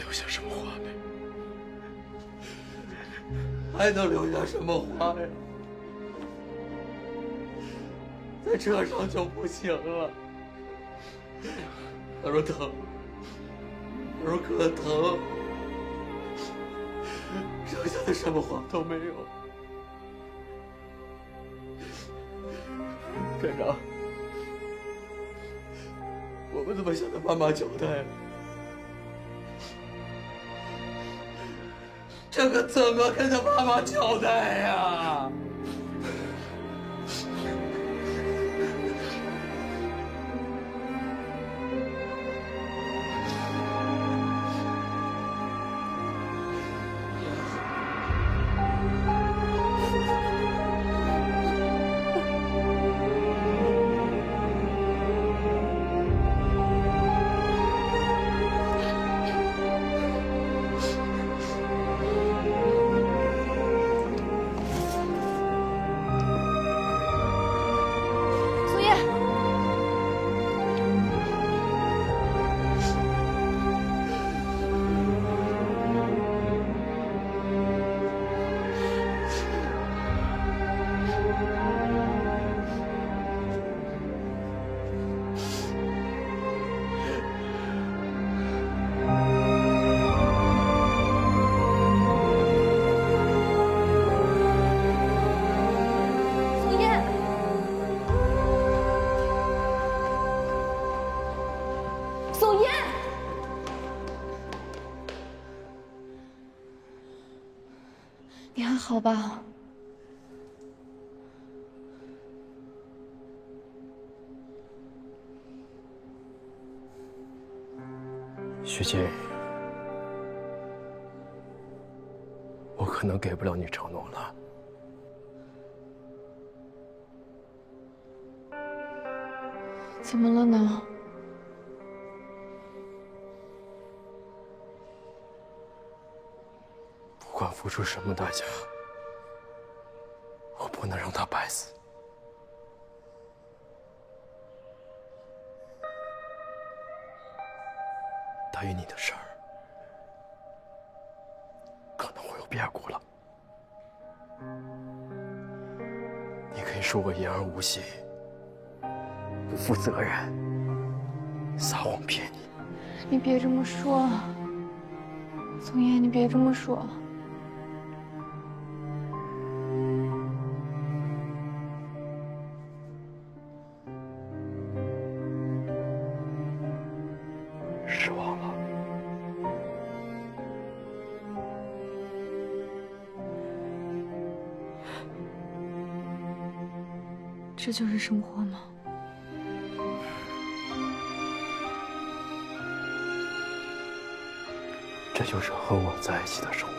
留下什么话没？还能留下什么话呀？在车上就不行了。他说疼，他说可疼，剩下的什么话都没有。站长，我们怎么向他妈妈交代？这可怎么跟他妈妈交代呀？宋嫣，你还好吧？徐静，我可能给不了你承诺了。怎么了呢？不管付出什么代价，我不能让他白死。答应你的事儿，可能会有变故了。你可以说我言而无信，不负责任，撒谎骗你。你别这么说，宋嫣，你别这么说。失望了。这就是生活吗？这就是和我在一起的生活。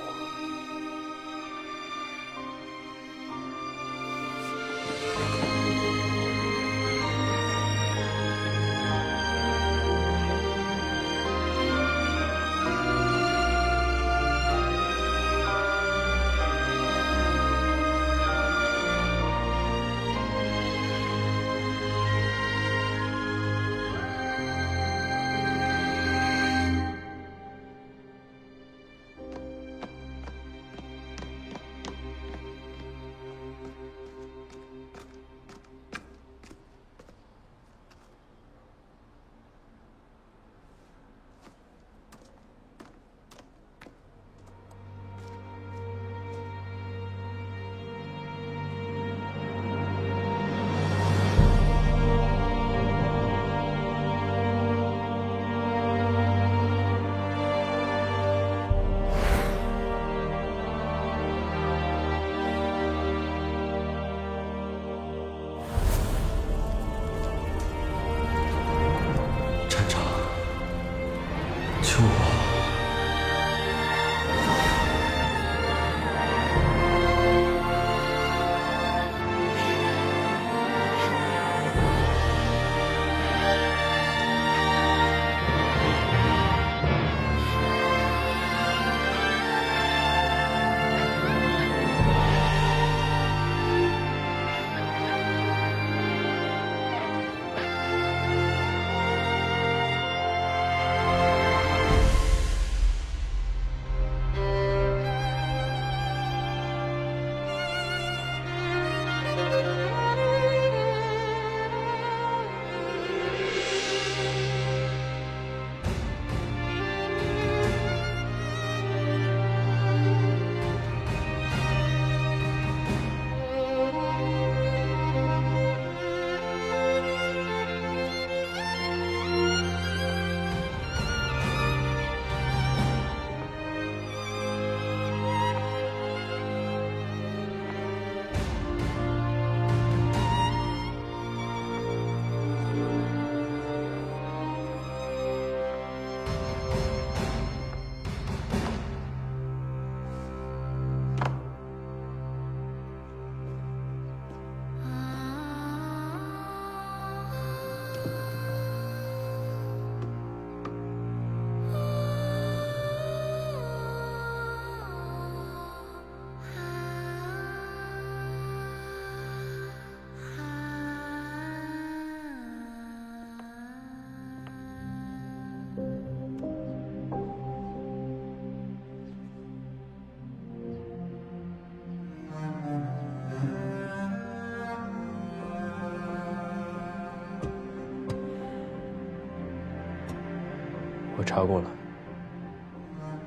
我查过了，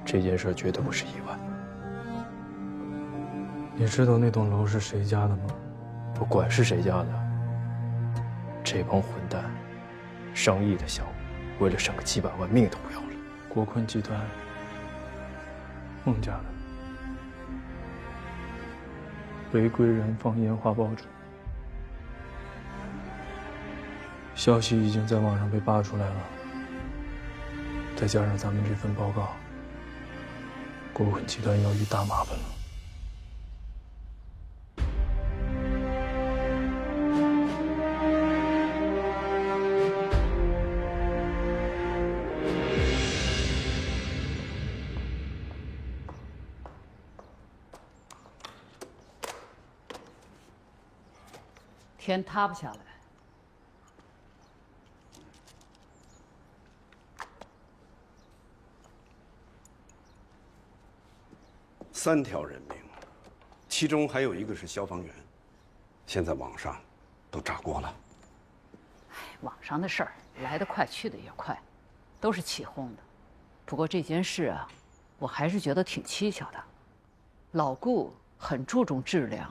这件事绝对不是意外。你知道那栋楼是谁家的吗？不管是谁家的，这帮混蛋，上亿的项目，为了省个几百万，命都不要了。国坤集团，孟家的，违规燃放烟花爆竹，消息已经在网上被扒出来了。再加上咱们这份报告，国坤集团要遇大麻烦了。天塌不下来。3条人命，其中还有一个是消防员，现在网上都炸锅了。网上的事儿来得快，去得也快，都是起哄的。不过这件事啊，我还是觉得挺蹊跷的。老顾很注重质量，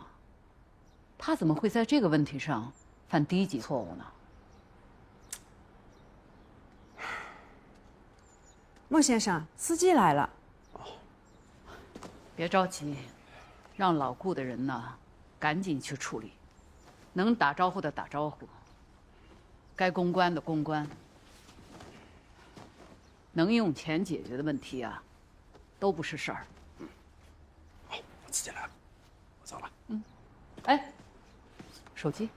他怎么会在这个问题上犯低级错误呢？孟先生，司机来了。别着急，让老顾的人呢，赶紧去处理，能打招呼的打招呼，该公关的公关，能用钱解决的问题啊，都不是事儿。好，我自己来了，我走了。哎，手机。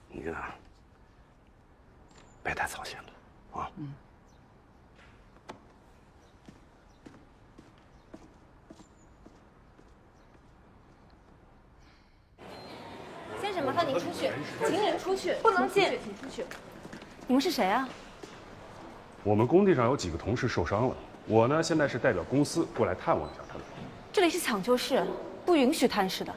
你呢？别太操心了啊。先生，麻烦您出去，请您出去，不能进，请出去。你们是谁啊？我们工地上有几个同事受伤了，我呢现在是代表公司过来探望一下他们。这里是抢救室，不允许探视的。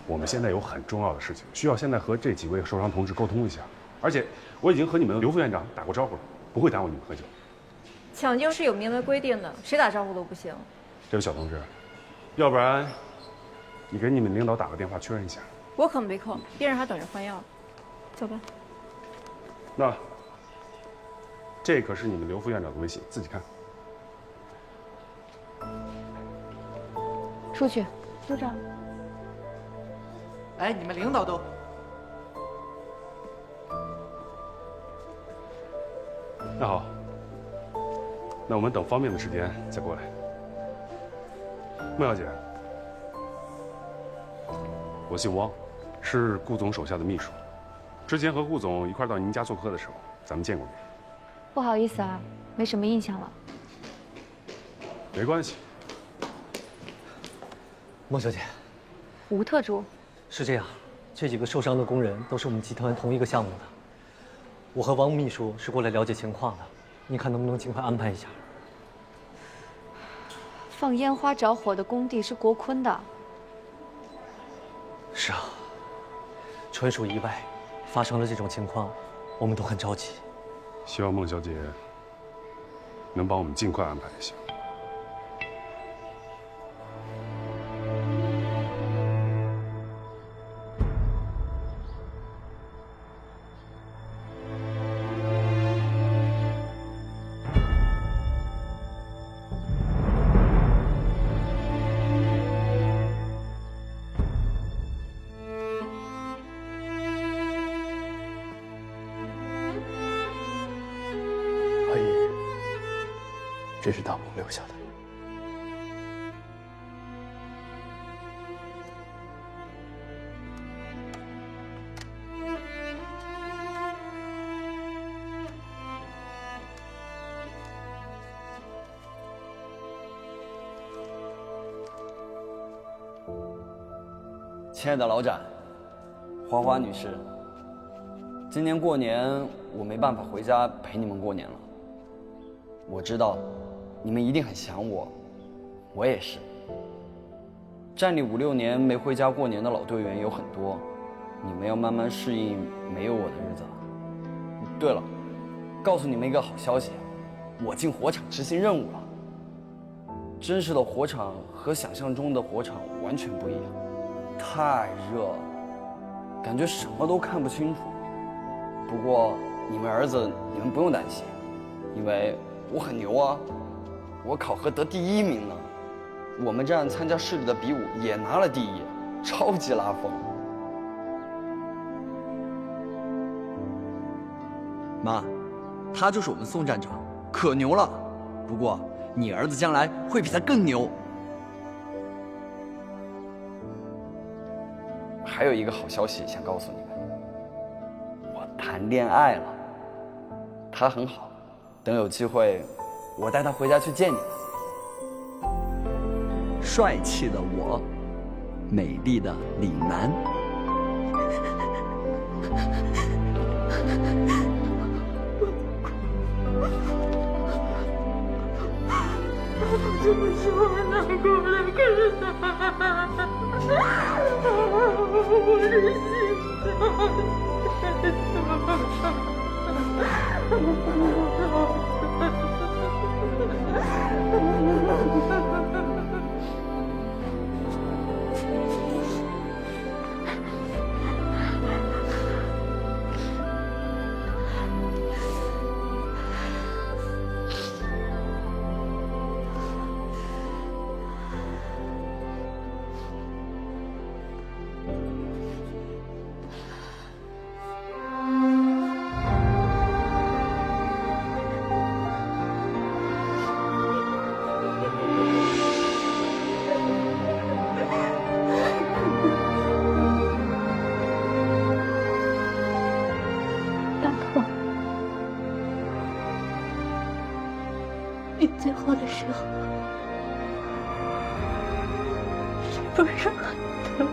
我们现在有很重要的事情，需要现在和这几位受伤同志沟通一下，而且我已经和你们刘副院长打过招呼了，不会耽误你们喝酒。抢救室有明文规定的，谁打招呼都不行。这位小同志，要不然你给你们领导打个电话确认一下。我可没空，病人还等着换药。走吧。那这可是你们刘副院长的微信，自己看。出去，组长。哎，你们领导都……那好，那我们等方便的时间再过来。孟小姐，我姓汪，是顾总手下的秘书。之前和顾总一块到您家做客的时候，咱们见过面。不好意思啊，没什么印象了。没关系。孟小姐，吴特助，是这样，这几个受伤的工人都是我们集团同一个项目的。我和王秘书是过来了解情况的，你看能不能尽快安排一下？放烟花着火的工地是国坤的。是啊，纯属意外，发生了这种情况，我们都很着急。希望孟小姐能帮我们尽快安排一下。阿姨，这是大鹏留下的。亲爱的老展，花花女士，今年过年我没办法回家陪你们过年了。我知道你们一定很想我，我也是。站里5、6年没回家过年的老队员有很多，你们要慢慢适应没有我的日子了。对了，告诉你们一个好消息，我进火场执行任务了。真实的火场和想象中的火场完全不一样，太热了，感觉什么都看不清楚。不过你们儿子，你们不用担心，因为我很牛啊，我考核得第1名呢。我们站参加市里的比武也拿了第1，超级拉风。妈，他就是我们宋站长，可牛了。不过你儿子将来会比他更牛。还有一个好消息想告诉你们，我谈恋爱了，他很好，等有机会，我带他回家去见你们。帅气的我，美丽的岭南。什么时候能过来看他？我的心你最后的时候是不是很疼？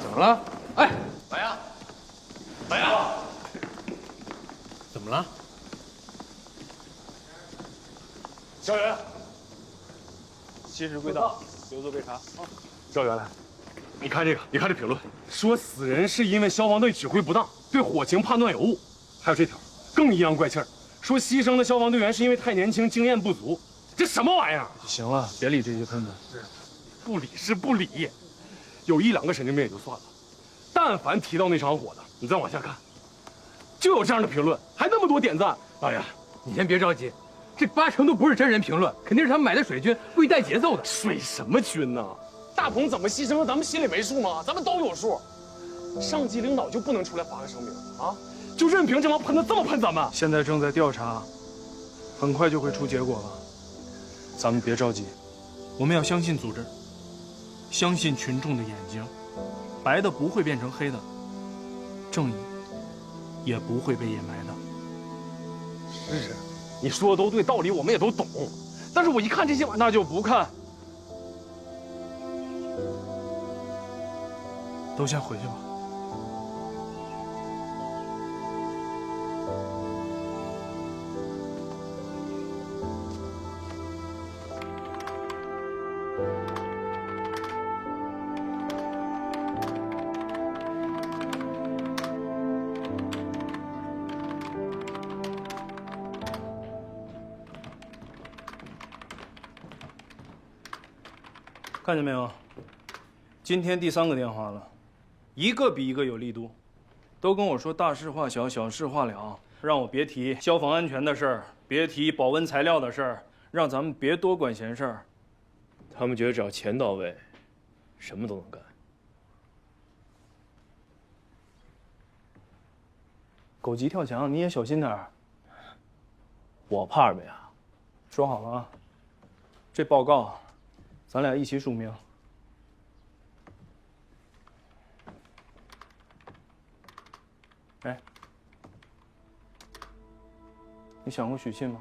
怎么了？哎，白杨，白杨，怎么了？赵源，新人归档，留作备查。赵源来，你看这个，你看这评论，说死人是因为消防队指挥不当，对火情判断有误。还有这条，更阴阳怪气儿，说牺牲的消防队员是因为太年轻，经验不足。这什么玩意儿？行了，别理这些喷子。不理是不理，有1、2个神经病也就算了，但凡提到那场火的，你再往下看，就有这样的评论，还那么多点赞。导演，你先别着急，这8成都不是真人评论，肯定是他们买的水军，故意带节奏的。水什么军呢？大鹏怎么牺牲了，咱们心里没数吗？咱们都有数。上级领导就不能出来发个声明啊？就任凭这帮喷子这么喷咱们？现在正在调查，很快就会出结果了。咱们别着急，我们要相信组织，相信群众的眼睛，白的不会变成黑的，正义也不会被掩埋的。是，你说的都对，道理我们也都懂，但是我一看这些玩意儿，那就不看，都先回去吧。看见没有？今天第3个电话了，一个比一个有力度，都跟我说大事化小，小事化了，让我别提消防安全的事儿，别提保温材料的事儿，让咱们别多管闲事儿。他们觉得只要钱到位，什么都能干。狗急跳墙，你也小心点儿。我怕什么呀？说好了啊，这报告，咱俩一起署名。哎，你想过许沁吗？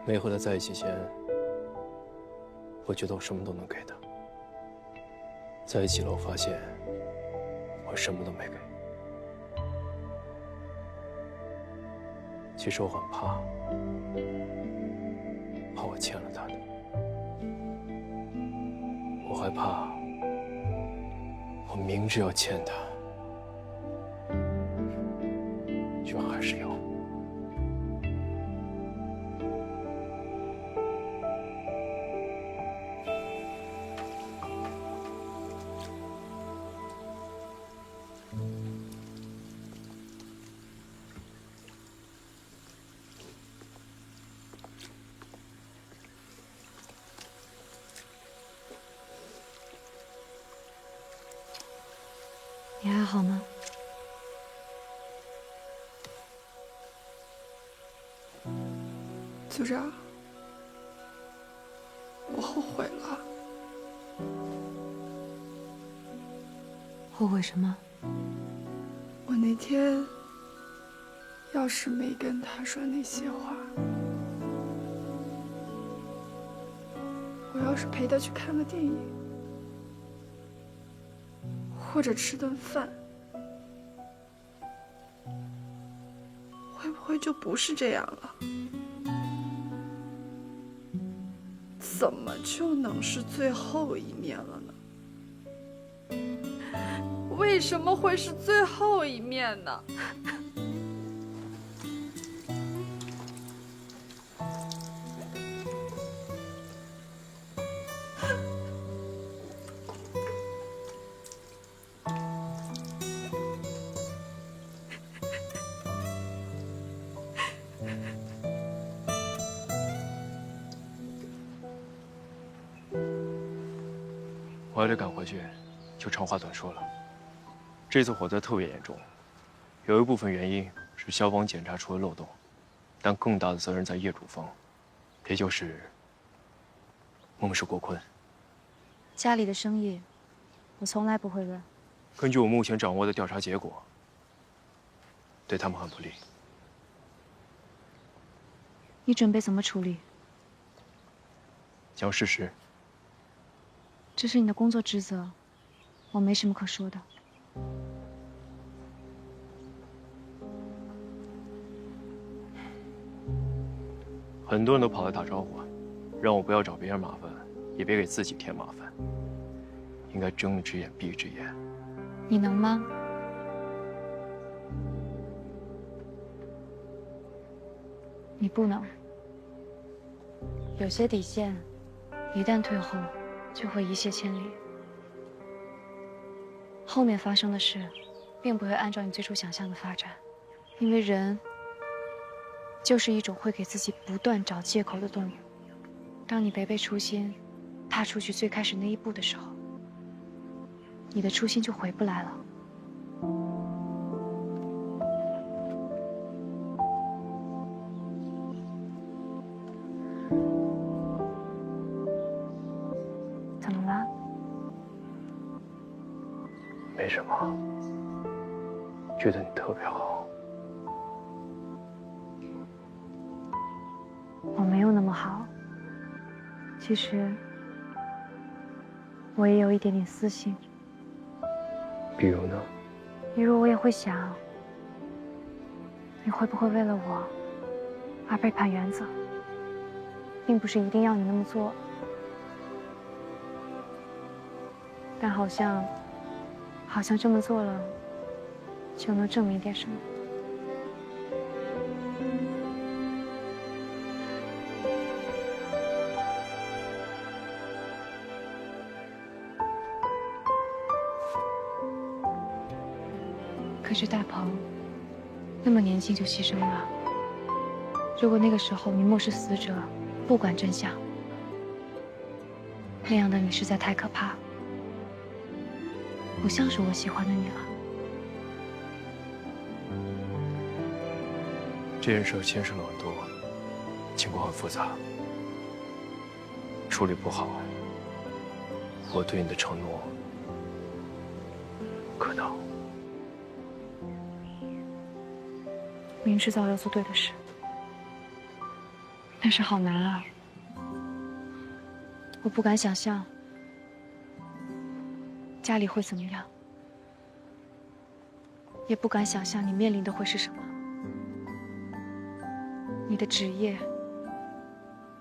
没和他在一起前，我觉得我什么都能给他。在一起了，我发现我什么都没给。其实我很怕，怕我欠了他的。我害怕，我明知要欠他，却还是要。你还好吗？组长，我后悔了。后悔什么？我那天要是没跟他说那些话，我要是陪他去看个电影，或者吃顿饭，会不会就不是这样了？怎么就能是最后一面了呢？为什么会是最后一面呢？我还得赶回去，就长话短说了。这次火灾特别严重，有一部分原因是消防检查出了漏洞，但更大的责任在业主方，也就是孟氏国坤。家里的生意，我从来不会乱。根据我目前掌握的调查结果，对他们很不利。你准备怎么处理？讲事实。这是你的工作职责，我没什么可说的。很多人都跑来打招呼，让我不要找别人麻烦，也别给自己添麻烦。应该睁一只眼闭一只眼。你能吗？你不能。有些底线，一旦退后，就会一泻千里。后面发生的事，并不会按照你最初想象的发展，因为人就是一种会给自己不断找借口的动物。当你违背初心，踏出去最开始那一步的时候，你的初心就回不来了。怎么了？没什么，觉得你特别好。我没有那么好。其实，我也有一点点私心。比如呢？比如我也会想，你会不会为了我而背叛原则？并不是一定要你那么做，但好像这么做了，就能证明点什么。可是大鹏那么年轻就牺牲了。如果那个时候你漠视死者，不管真相，那样的你实在太可怕，不像是我喜欢的你了。这件事牵涉了很多，情况很复杂，处理不好，我对你的承诺可能。明知道要做对的事，但是好难啊！我不敢想象家里会怎么样，也不敢想象你面临的会是什么。你的职业，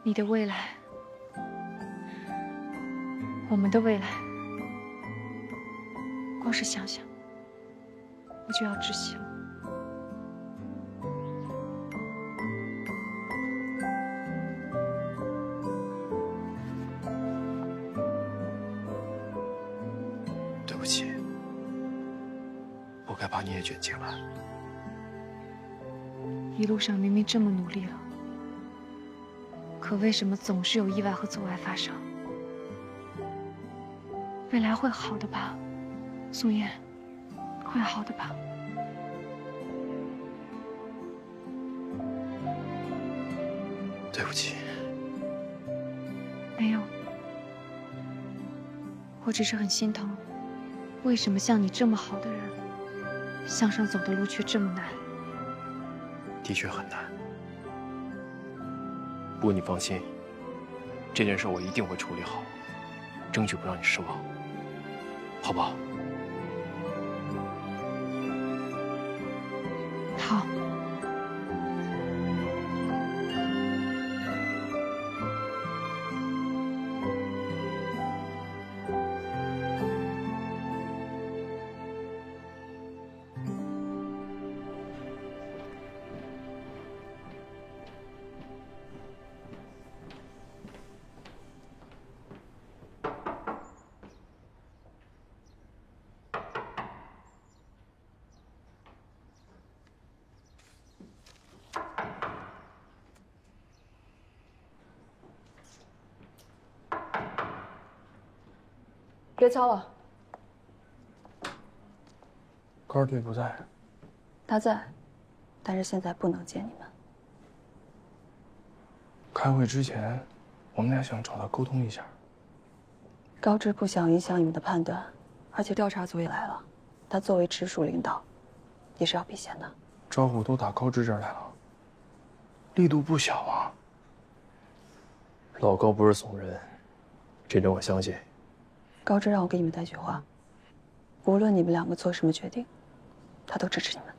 你的未来，我们的未来，光是想想，我就要窒息了。对不起，我该把你也卷进来。一路上明明这么努力了，可为什么总是有意外和阻碍发生？未来会好的吧，素颜，会好的吧？对不起。没有，我只是很心疼，为什么像你这么好的人，向上走的路却这么难？的确很难，不过你放心，这件事我一定会处理好，争取不让你失望，好不好？好。别敲了。高二队不在。他在，但是现在不能见你们。开会之前，我们俩想找他沟通一下。高志不想影响你们的判断，而且调查组也来了，他作为直属领导，也是要避嫌的。招呼都打高志这儿来了，力度不小啊。老高不是怂人，这点我相信。高志让我给你们带句话，无论你们两个做什么决定，他都支持你们。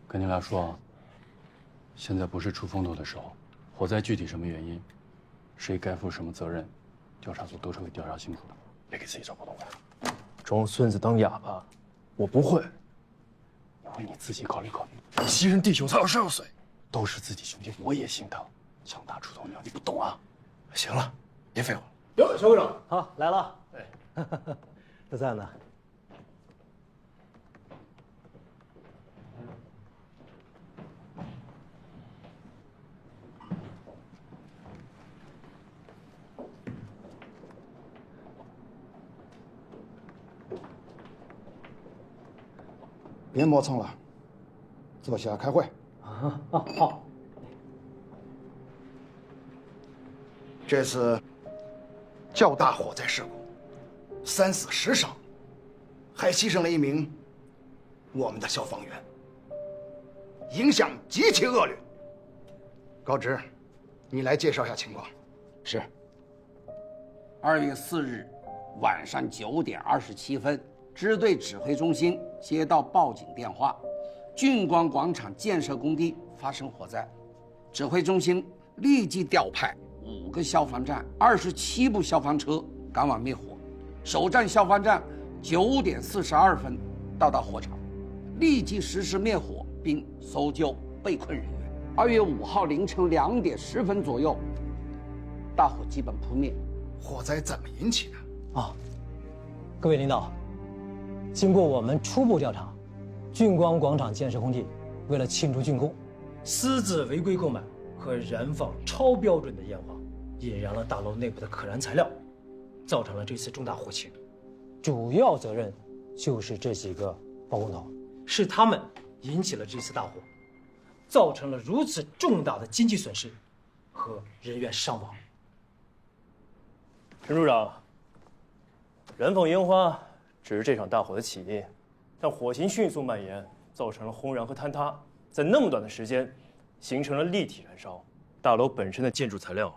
跟你俩说啊，现在不是出风头的时候，火灾具体什么原因，谁该负什么责任，调查组都是会调查清楚的。别给自己找不痛快，装孙子当哑巴，我不会。你为你自己考虑考虑，牺牲弟兄才有事有水，都是自己兄弟，我也心疼。强大出头鸟，你不懂啊？行了，别废话。哟，肖会长，好来了。哎，他在呢。别磨蹭了，坐下开会。好。这次较大火灾事故，3死10伤，还牺牲了1名我们的消防员，影响极其恶劣。高直，你来介绍一下情况。是。2月4日晚上9点27分。支队指挥中心接到报警电话，俊光广场建设工地发生火灾，指挥中心立即调派5个消防站、27部消防车赶往灭火。首站消防站9点42分到达火场，立即实施灭火并搜救被困人员。2月5号凌晨2点10分左右，大火基本扑灭。火灾怎么引起的？各位领导，经过我们初步调查，俊光广场建设工地为了庆祝竣工，私自违规购买和燃放超标准的烟花，引燃了大楼内部的可燃材料，造成了这次重大火情。主要责任就是这几个包工头，是他们引起了这次大火，造成了如此重大的经济损失和人员伤亡。陈处长，燃放烟花只是这场大火的起因，但火情迅速蔓延，造成了轰燃和坍塌，在那么短的时间，形成了立体燃烧。大楼本身的建筑材料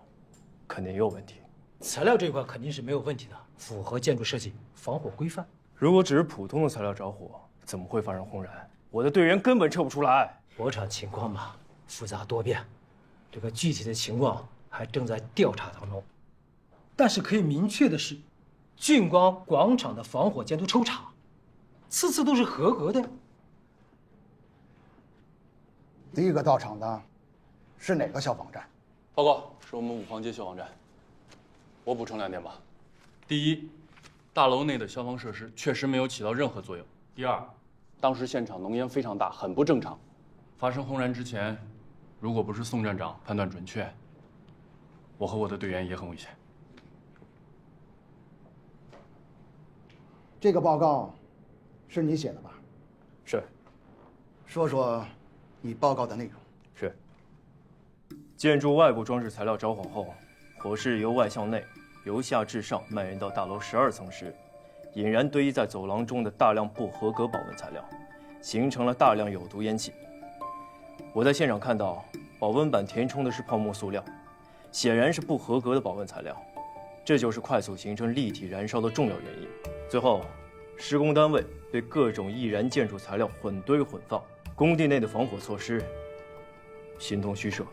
肯定也有问题。材料这一块肯定是没有问题的，符合建筑设计防火规范。如果只是普通的材料着火，怎么会发生轰燃？我的队员根本测不出来。火场情况嘛，复杂多变，这个具体的情况还正在调查当中。但是可以明确的是，俊光广场的防火监督抽查，次次都是合格的。第一个到场的是哪个消防站？报告，是我们5房街消防站。我补充2点吧。第一，大楼内的消防设施确实没有起到任何作用。第二，当时现场浓烟非常大，很不正常。发生轰燃之前，如果不是宋站长判断准确，我和我的队员也很危险。这个报告是你写的吧？是。说说你报告的内容。是。建筑外部装饰材料着火后，火势由外向内，由下至上蔓延到大楼12层时，引燃堆积在走廊中的大量不合格保温材料，形成了大量有毒烟气。我在现场看到，保温板填充的是泡沫塑料，显然是不合格的保温材料，这就是快速形成立体燃烧的重要原因。最后，施工单位对各种易燃建筑材料混堆混放，工地内的防火措施形同虚设。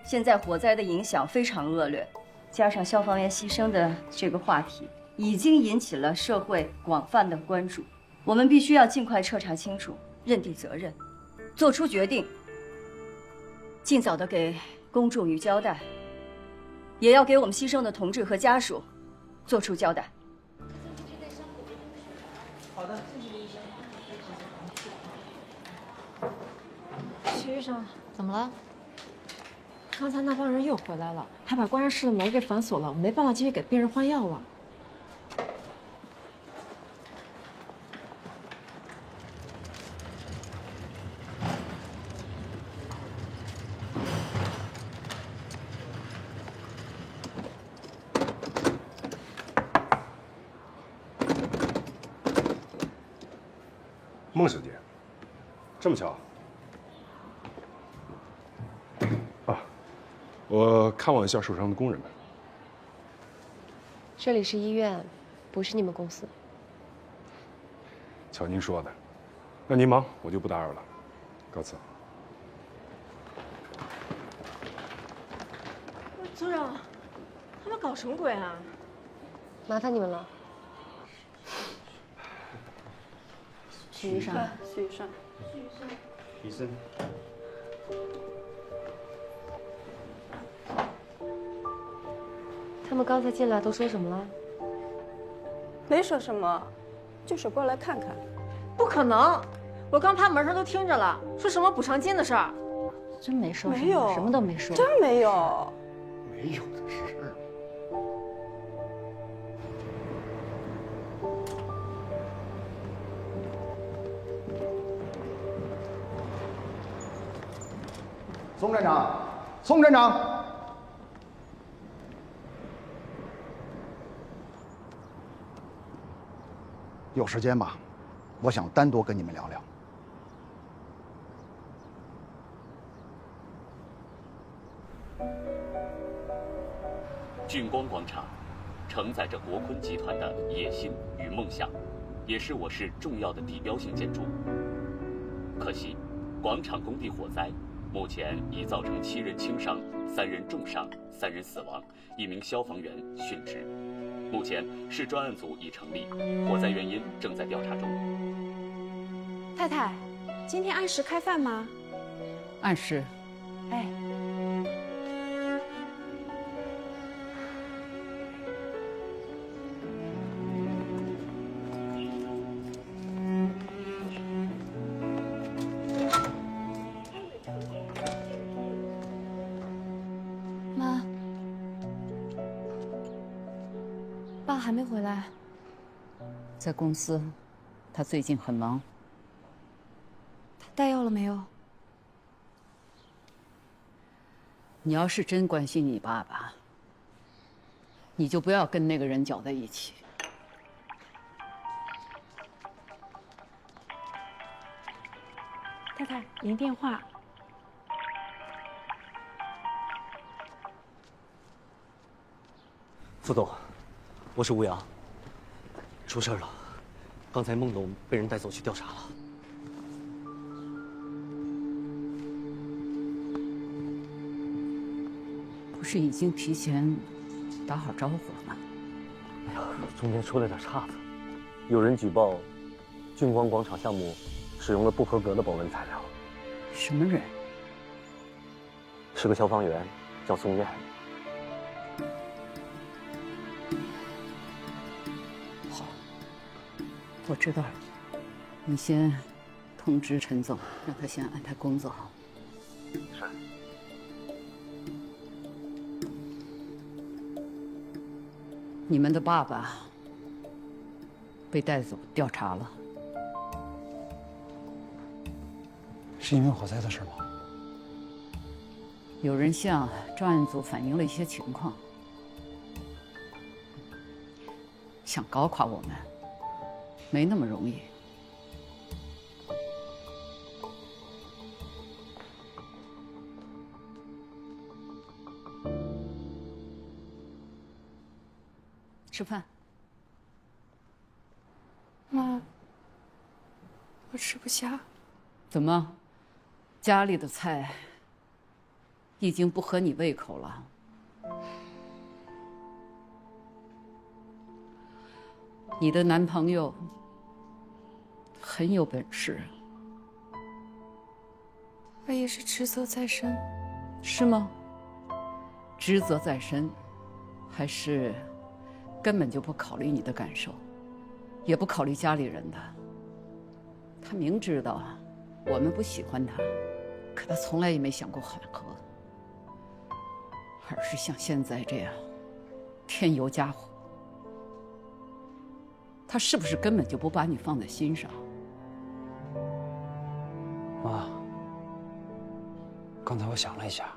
现在火灾的影响非常恶劣，加上消防员牺牲的这个话题，已经引起了社会广泛的关注。我们必须要尽快彻查清楚，认定责任，做出决定，尽早的给公众予交代，也要给我们牺牲的同志和家属做出交代。好的，徐医生，怎么了？刚才那帮人又回来了，还把观察室的门给反锁了，我没办法继续给病人换药了。孟小姐，这么巧啊！我看望一下受伤的工人们。这里是医院，不是你们公司。瞧您说的，那您忙，我就不打扰了，告辞。组长，他们搞什么鬼啊？麻烦你们了。徐医生，徐医生，医生。他们刚才进来都说什么了？没说什么，就是过来看看。不可能，我刚趴门上都听着了，说什么补偿金的事儿。真没说什么，没有，什么都没说。真没有，没有的事。宋站长，宋站长，有时间吗？我想单独跟你们聊聊。俊光广场承载着国坤集团的野心与梦想，也是我市重要的地标性建筑。可惜，广场工地火灾目前已造成7人轻伤、3人重伤、3人死亡，1名消防员殉职。目前市专案组已成立，火灾原因正在调查中。太太，今天按时开饭吗？按时。哎。妈，爸还没回来。在公司，他最近很忙。他带药了没有？你要是真关心你爸爸，你就不要跟那个人搅在一起。太太，您电话。副总，我是吴阳。出事了，刚才孟董被人带走去调查了。不是已经提前打好招呼了吗？哎呀，中间出了点岔子，有人举报俊光广场项目使用了不合格的保温材料。什么人？是个消防员，叫宋燕。好，我知道了。你先通知陈总，让他先安排工作。是。你们的爸爸被带走调查了，是因为火灾的事吗？有人向专案组反映了一些情况，想搞垮我们，没那么容易。吃饭。妈，我吃不下。怎么，家里的菜已经不合你胃口了？你的男朋友很有本事，我也是职责在身。是吗？职责在身，还是根本就不考虑你的感受，也不考虑家里人的？他明知道我们不喜欢他，可他从来也没想过缓和，而是像现在这样添油加火。他是不是根本就不把你放在心上？妈，刚才我想了一下，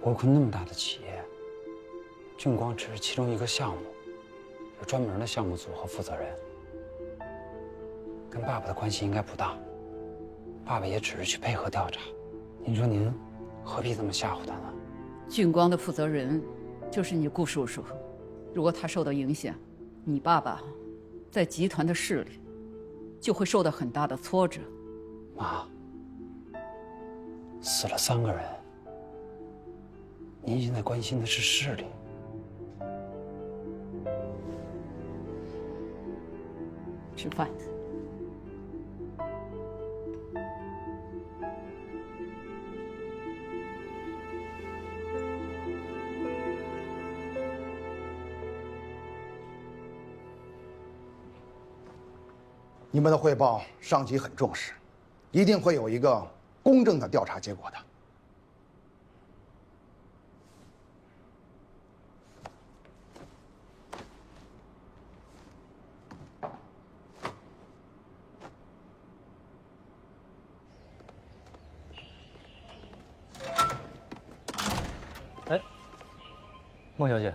国坤那么大的企业，俊光只是其中一个项目，有专门的项目组和负责人，跟爸爸的关系应该不大。爸爸也只是去配合调查，您说您何必这么吓唬他呢？俊光的负责人就是你顾叔叔，如果他受到影响，你爸爸在集团的势力就会受到很大的挫折。妈，死了3个人，您现在关心的是势力。吃饭。你们的汇报上级很重视，一定会有一个公正的调查结果的。哎，孟小姐。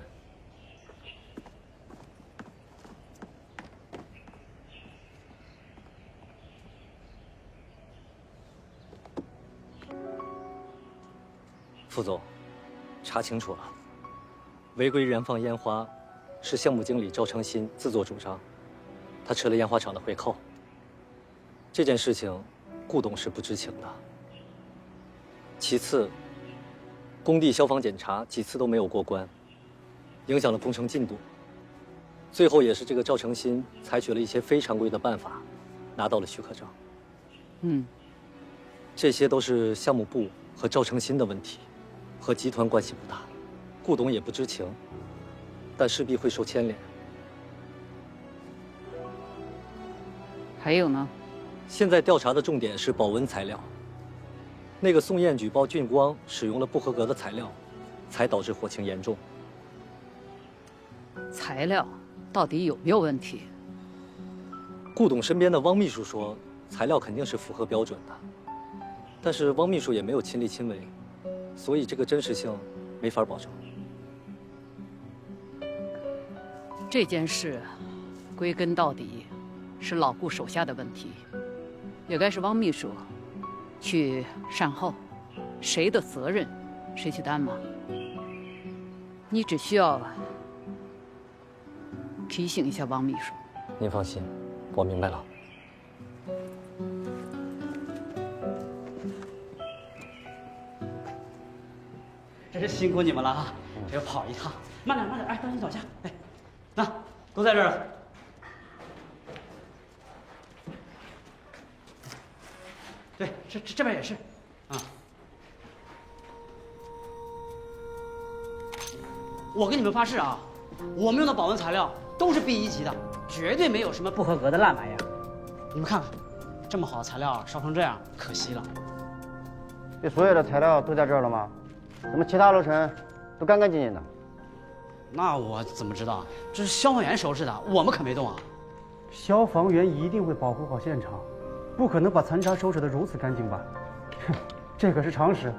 副总，查清楚了，违规燃放烟花是项目经理赵成新自作主张，他吃了烟花厂的回扣。这件事情，顾董是不知情的，其次，工地消防检查几次都没有过关，影响了工程进度。最后也是这个赵成新采取了一些非常规的办法，拿到了许可证。这些都是项目部和赵成新的问题，和集团关系不大，顾董也不知情，但势必会受牵连。还有呢？现在调查的重点是保温材料。那个宋燕举报俊光使用了不合格的材料，才导致火情严重。材料到底有没有问题？顾董身边的汪秘书说，材料肯定是符合标准的，但是汪秘书也没有亲力亲为，所以这个真实性没法保证。这件事归根到底是老顾手下的问题，也该是汪秘书去善后，谁的责任谁去担嘛。你只需要提醒一下汪秘书。您放心，我明白了。真是辛苦你们了啊！这又跑一趟，慢点慢点，哎，当心脚下。哎，那都在这儿了。对，这边也是，啊。我跟你们发誓啊，我们用的保温材料都是 B1级的，绝对没有什么不合格的烂玩意儿。你们看看，这么好的材料烧成这样，可惜了。这所有的材料都在这儿了吗？怎么其他楼层都干干净净的？那我怎么知道？这是消防员收拾的，我们可没动啊。消防员一定会保护好现场，不可能把残渣收拾得如此干净吧？这可是常识。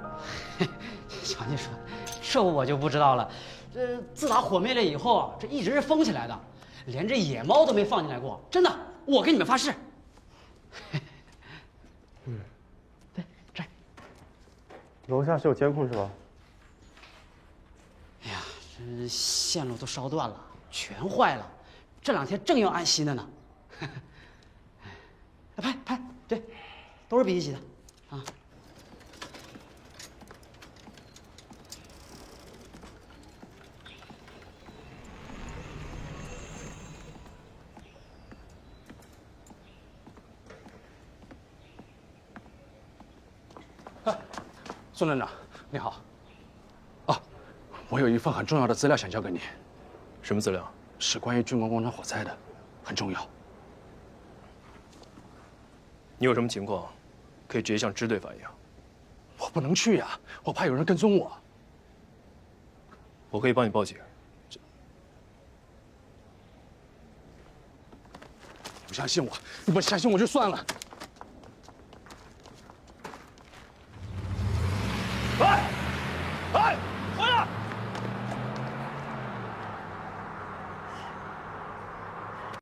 瞧你说，这我就不知道了。这自打火灭了以后啊，这一直是封起来的，连这野猫都没放进来过。真的，我跟你们发誓。对，这儿。楼下是有监控是吧？哎呀，这线路都烧断了，全坏了，这2天正要安息的呢。拍，对，都是 B1级的，啊。宋站长，你好。啊，我有一份很重要的资料想交给你。什么资料？是关于俊光广场火灾的，很重要。你有什么情况，可以直接向支队反映。我不能去呀，我怕有人跟踪我。我可以帮你报警。不相信我，你不相信我就算了。